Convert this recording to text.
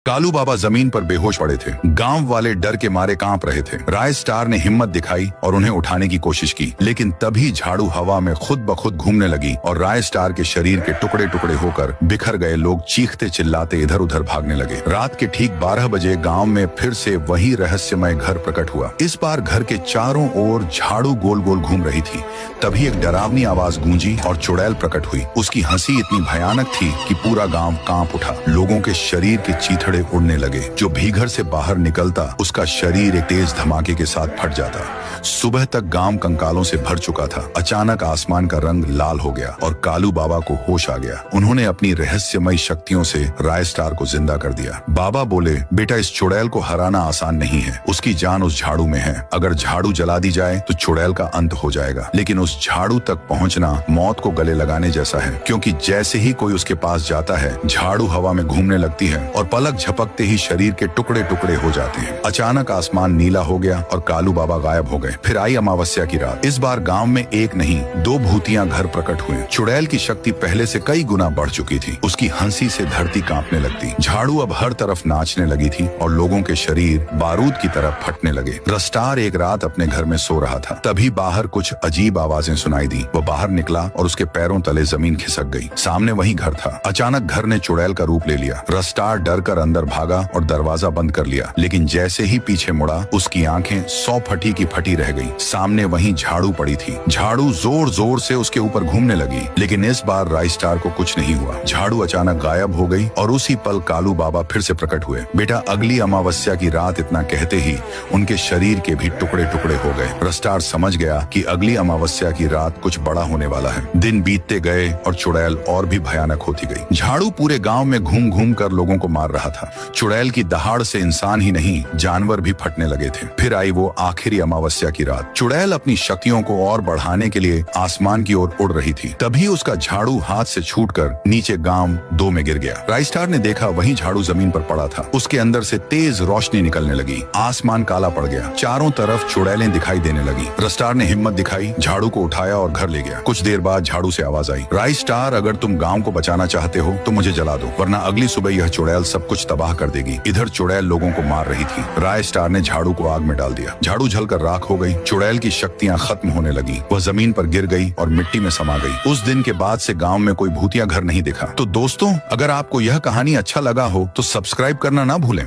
कालू बाबा जमीन पर बेहोश पड़े थे। गांव वाले डर के मारे कांप रहे थे। राय स्टार ने हिम्मत दिखाई और उन्हें उठाने की कोशिश की, लेकिन तभी झाड़ू हवा में खुद ब खुद घूमने लगी और राय स्टार के शरीर के टुकड़े टुकड़े होकर बिखर गए लोग चीखते चिल्लाते इधर उधर भागने लगे। रात के ठीक 12 बजे गांव में फिर से वही रहस्यमय घर प्रकट हुआ। इस बार घर के चारों ओर झाड़ू गोल गोल घूम रही थी। तभी एक डरावनी आवाज गूंजी और चुड़ैल प्रकट हुई। उसकी हंसी इतनी भयानक थी कि पूरा गांव कांप उठा। लोगों के शरीर के चीथड़े उड़ने लगे। जो भी घर से बाहर निकलता उसका शरीर एक तेज धमाके के साथ फट जाता। सुबह तक गांव कंकालों से भर चुका था। अचानक आसमान का रंग लाल हो गया और कालू बाबा को होश आ गया। उन्होंने अपनी रहस्यमय शक्तियों से राय स्टार को जिंदा कर दिया। बाबा बोले, बेटा इस चुड़ैल को हराना आसान नहीं है। उसकी जान उस झाड़ू में है। अगर झाड़ू जला दी जाए तो चुड़ैल का अंत हो जाएगा, लेकिन उस झाड़ू तक पहुंचना मौत को गले लगाने जैसा है, क्योंकि जैसे ही कोई उसके पास जाता है झाड़ू हवा में घूमने लगती है और पलक झपकते ही शरीर के टुकड़े टुकड़े हो जाते हैं। अचानक आसमान नीला हो गया और कालू बाबा गायब हो गए। फिर आई अमावस्या की रात। इस बार गांव में एक नहीं 2 भूतियां घर प्रकट हुए। चुड़ैल की शक्ति पहले से कई गुना बढ़ चुकी थी। उसकी हंसी से धरती कांपने लगती। झाड़ू अब हर तरफ नाचने लगी थी और लोगों के शरीर बारूद की तरह फटने लगे। रस्टार एक रात अपने घर में सो रहा था। तभी बाहर कुछ अजीब आवाजें सुनाई दी। वो बाहर निकला और उसके पैरों तले जमीन खिसक गई। सामने वही घर था। अचानक घर ने चुड़ैल का रूप ले लिया। रस्टार डर कर अंदर भागा और दरवाजा बंद कर लिया, लेकिन जैसे ही पीछे मुड़ा उसकी आंखें 100 फटी की फटी रह गई। सामने वहीं झाड़ू पड़ी थी। झाड़ू जोर जोर से उसके ऊपर घूमने लगी, लेकिन इस बार राय स्टार को कुछ नहीं हुआ। झाड़ू अचानक गायब हो गई और उसी पल कालू बाबा फिर से प्रकट हुए। बेटा अगली अमावस्या की रात इतना कहते ही उनके शरीर के भी टुकड़े टुकड़े हो गए। रस्टार समझ गया कि अगली अमावस्या की रात कुछ बड़ा होने वाला है। दिन बीतते गए और चुड़ैल और भी भयानक होती गई। झाड़ू पूरे गांव में घूम घूम कर लोगों को मार रहा था। चुड़ैल की दहाड़ से इंसान ही नहीं जानवर भी फटने लगे थे। फिर आई वो आखिरी अमावस्या की रात। चुड़ैल अपनी शक्तियों को और बढ़ाने के लिए आसमान की ओर उड़ रही थी। तभी उसका झाड़ू हाथ से छूटकर नीचे गांव 2 में गिर गया। राय स्टार ने देखा वही झाड़ू जमीन पर पड़ा था। उसके अंदर से तेज रोशनी निकलने लगी। आसमान काला पड़ गया। चारों तरफ चुड़ैलें दिखाई देने लगी। रस्टार ने हिम्मत दिखाई, झाड़ू को उठाया और घर ले गया। कुछ देर बाद झाड़ू से आवाज आई, राय स्टार अगर तुम गाँव को बचाना चाहते हो तो मुझे जला दो, वरना अगली सुबह यह चुड़ैल सब कुछ तबाह कर देगी। इधर चुड़ैल लोगों को मार रही थी। राय स्टार ने झाड़ू को आग में डाल दिया। झाड़ू जलकर राख हो गई। चुड़ैल की शक्तियां खत्म होने लगी। वह जमीन पर गिर गई और मिट्टी में समा गई। उस दिन के बाद से गांव में कोई भूतिया घर नहीं दिखा। तो दोस्तों, अगर आपको यह कहानी अच्छा लगा हो तो सब्सक्राइब करना ना भूलें।